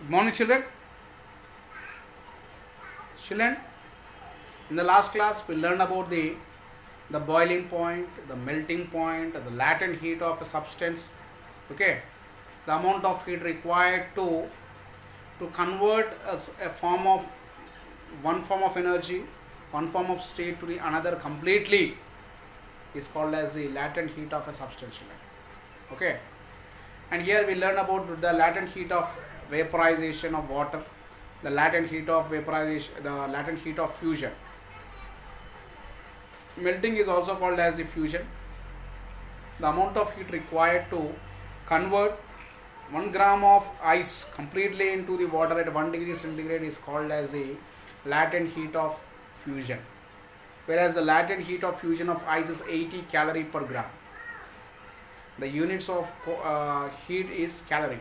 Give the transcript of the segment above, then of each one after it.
Good morning, children. Children, in the last class, we learned about the boiling point, the melting point, the latent heat of a substance. Okay, the amount of heat required to convert a form of one form of energy, one form of state to the another completely is called as the latent heat of a substance. Okay, and here we learn about the latent heat of vaporization of water, the latent heat of vaporization, the latent heat of fusion. Melting is also called as the fusion. The amount of heat required to convert 1 gram of ice completely into the water at 1 degree centigrade is called as the latent heat of fusion. Whereas the latent heat of fusion of ice is 80 calorie per gram. The units of heat is calorie.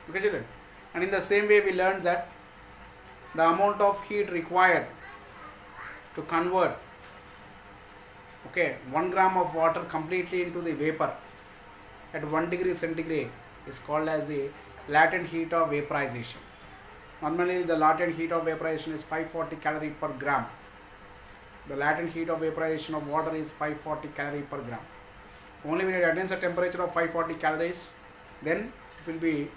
Okay, children. And in the same way, we learned that the amount of heat required to convert 1 gram of water completely into the vapor at 1 degree centigrade is called as the latent heat of vaporization. Normally, the latent heat of vaporization is 540 calorie per gram. The latent heat of vaporization of water is 540 calorie per gram. Only when it attains a temperature of 540 calories, then it will be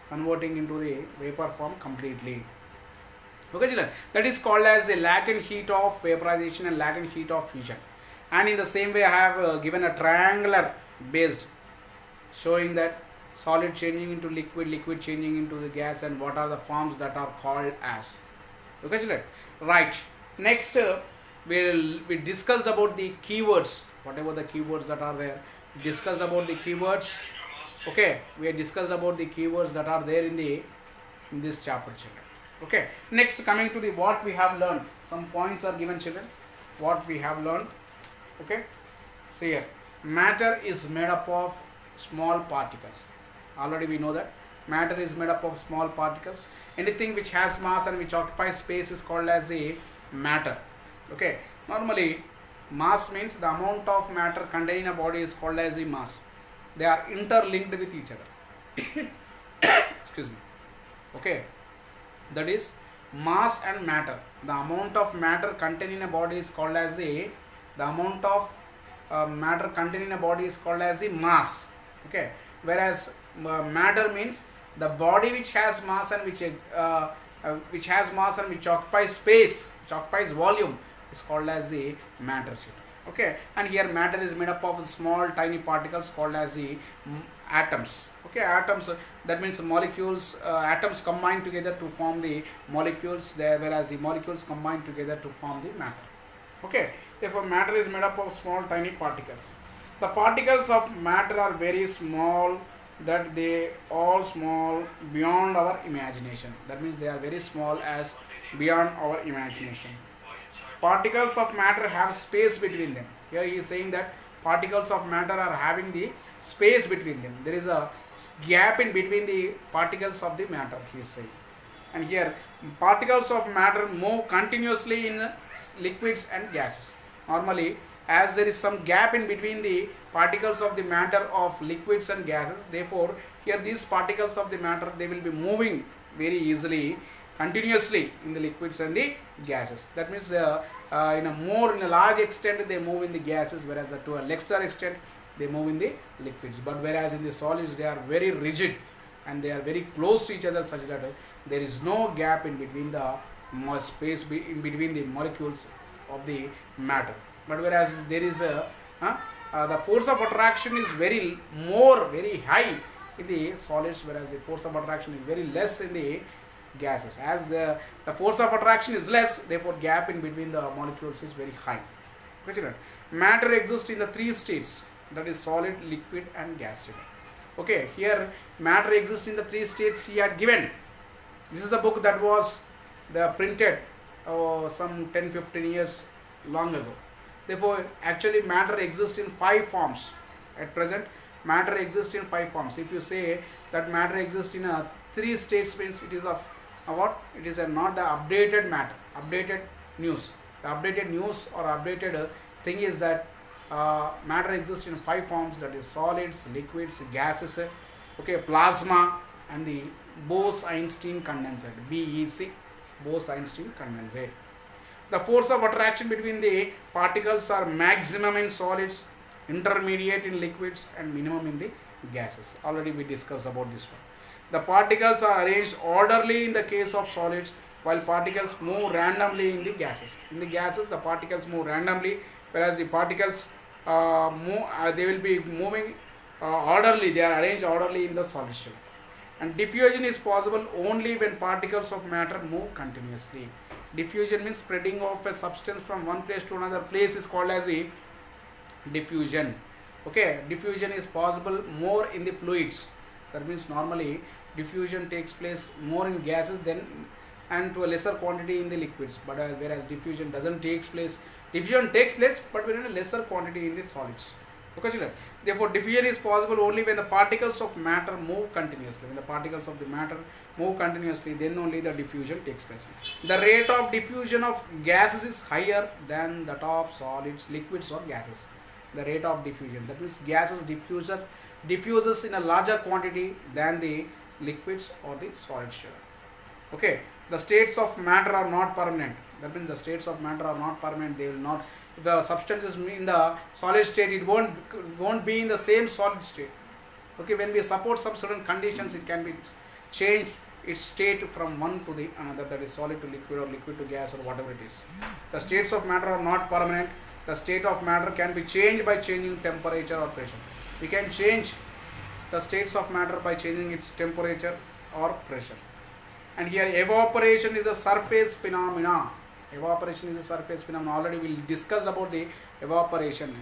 converting into the vapor form completely. Okay, children, that is called as the latent heat of vaporization and latent heat of fusion. And in the same way, I have given a triangular based showing that solid changing into liquid, liquid changing into the gas, and what are the forms that are called as. Okay, children, right. Next, we discussed about the keywords, whatever the keywords that are there. We discussed about the keywords. Okay, we have discussed about the keywords that are there in this chapter, children. Okay, next coming to the what we have learned. Some points are given, children. What we have learned. Okay, see here. Matter is made up of small particles. Already we know that matter is made up of small particles. Anything which has mass and which occupies space is called as a matter. Okay, normally mass means the amount of matter contained in a body is called as a mass. They are interlinked with each other. Excuse me. Okay, that is mass and matter. The amount of matter contained in a body is called as the amount of matter contained in a body is called as the mass. Okay, whereas matter means the body which has mass and which has mass and which occupies space, which occupies volume, is called as the matter. Okay, and here matter is made up of small tiny particles called as the atoms. Okay, atoms, that means molecules, atoms combine together to form the molecules there, whereas the molecules combine together to form the matter. Okay, therefore matter is made up of small tiny particles. The particles of matter are very small, that they all small beyond our imagination. That means they are very small as beyond our imagination. Particles of matter have space between them. Here he is saying that particles of matter are having the space between them. There is a gap in between the particles of the matter, he is saying. And here particles of matter move continuously in liquids and gases. Normally, as there is some gap in between the particles of the matter of liquids and gases, therefore here these particles of the matter, they will be moving very easily continuously in the liquids and the gases. That means in a large extent they move in the gases, whereas to a lesser extent they move in the liquids. But whereas in the solids they are very rigid and they are very close to each other, such that there is no gap in between the space in between the molecules of the matter. But whereas there is the force of attraction is very high in the solids, whereas the force of attraction is very less in the gases. As the force of attraction is less, therefore gap in between the molecules is very high. Matter exists in the three states, that is solid, liquid and gas. Okay, here matter exists in the three states he had given. This is a book that was printed some 10-15 years long ago. Therefore actually matter exists in 5 forms. At present matter exists in 5 forms. If you say that matter exists in 3 states, means it is of what? It is not the updated matter, updated news. The updated news or updated thing is that matter exists in 5 forms, that is solids, liquids, gases, okay, plasma, and the Bose-Einstein condensate, BEC, Bose-Einstein condensate. The force of attraction between the particles are maximum in solids, intermediate in liquids, and minimum in the gases. Already we discussed about this one. The particles are arranged orderly in the case of solids, while particles move randomly in the gases. In the gases, the particles move randomly, whereas the particles they will be moving orderly. They are arranged orderly in the solution. And diffusion is possible only when particles of matter move continuously. Diffusion means spreading of a substance from one place to another place is called as the diffusion. Okay, diffusion is possible more in the fluids. That means normally diffusion takes place more in gases than and to a lesser quantity in the liquids. But whereas diffusion doesn't takes place. Diffusion takes place, but in a lesser quantity in the solids. Okay, children. Therefore, diffusion is possible only when the particles of matter move continuously. When the particles of the matter move continuously, then only the diffusion takes place. The rate of diffusion of gases is higher than that of solids, liquids, or gases. The rate of diffusion, that means gases diffuses in a larger quantity than the liquids or the solids. Okay, the states of matter are not permanent. That means the states of matter are not permanent. They will not. If the substance is in the solid state, it won't be in the same solid state. Okay, when we support some certain conditions, it can be changed its state from one to the another, that is solid to liquid or liquid to gas or whatever it is. The states of matter are not permanent. The state of matter can be changed by changing temperature or pressure. We can change the states of matter by changing its temperature or pressure. And here evaporation is a surface phenomena. Evaporation is a surface phenomenon. Already we discussed about the evaporation.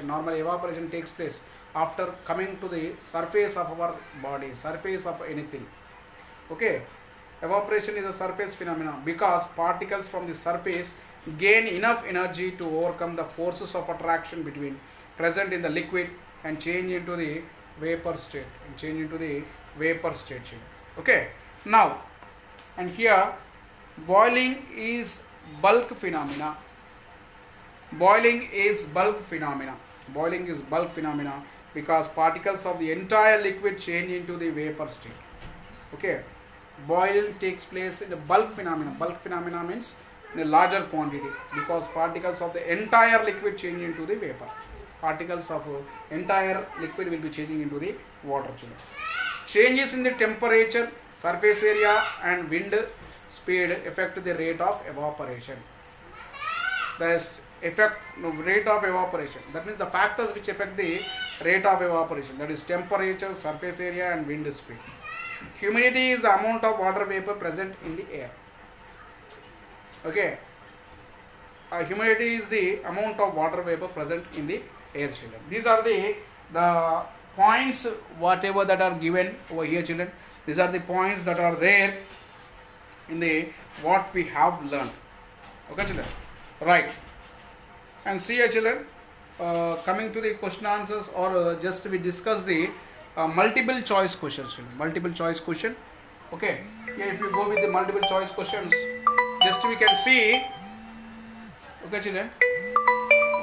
Normally evaporation takes place after coming to the surface of our body, surface of anything. Okay, evaporation is a surface phenomenon because particles from the surface gain enough energy to overcome the forces of attraction between present in the liquid and change into the vapor state. Okay, now and here boiling is bulk phenomena. Boiling is bulk phenomena because particles of the entire liquid change into the vapor state. Okay, boiling takes place in the bulk phenomena. Bulk phenomena means in a larger quantity because particles of the entire liquid change into the vapor. Particles of entire liquid will be changing into the water. Changes in the temperature, surface area, and wind speed affect the rate of evaporation. The rate of evaporation, that means the factors which affect the rate of evaporation, that is temperature, surface area, and wind speed. Humidity is the amount of water vapor present in the air. Okay, humidity is the amount of water vapor present in the air, children. These are the points whatever that are given over here, children. These are the points that are there in the what we have learned. Okay, children, right? And see here, children, coming to the question answers, or just we discuss the multiple choice questions, children. Multiple choice question. Okay, here if you go with the multiple choice questions, just we can see. Okay, children.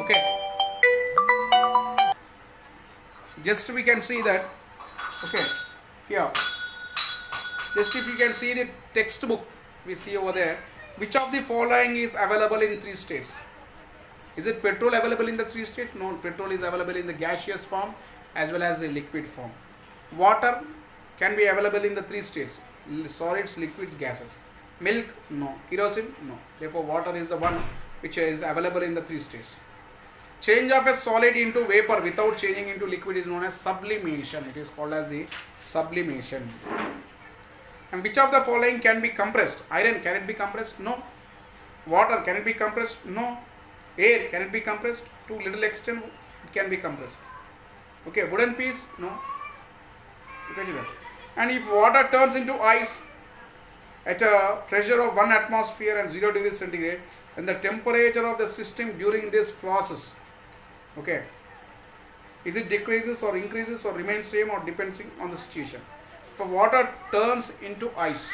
Okay, just we can see that. Okay, here just if you can see the textbook, we see over there, which of the following is available in 3 states? Is it petrol available in the 3 states? No, petrol is available in the gaseous form as well as the liquid form. Water can be available in the 3 states: solids, liquids, gases. Milk, no. Kerosene, no. Therefore water is the one which is available in the 3 states. Change of a solid into vapor without changing into liquid is known as sublimation. It is called as the sublimation. And which of the following can be compressed? Iron, can it be compressed? No. Water, can it be compressed? No. Air, can it be compressed? To little extent it can be compressed. Okay, wooden piece? No. Okay, and if water turns into ice at a pressure of 1 atmosphere and 0 degrees centigrade, then the temperature of the system during this process, okay, is it decreases or increases or remains same or depending on the situation. For water turns into ice,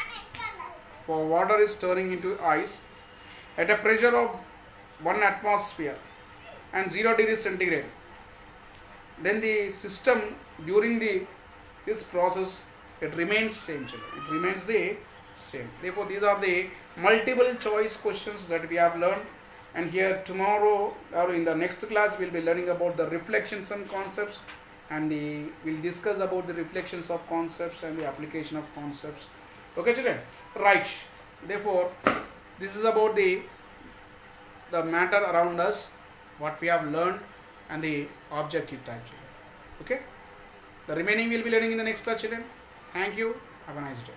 for water is turning into ice at a pressure of 1 atmosphere and 0 degrees centigrade, then the system during this process It remains same, children. It remains the same. Therefore, these are the multiple choice questions that we have learned. And here tomorrow or in the next class, we'll be learning about the reflections and concepts, and we'll discuss about the reflections of concepts and the application of concepts. Okay, children. Right. Therefore, this is about the matter around us, what we have learned, and the objective type, children. Okay. The remaining we'll be learning in the next class, children. Thank you. Have a nice day.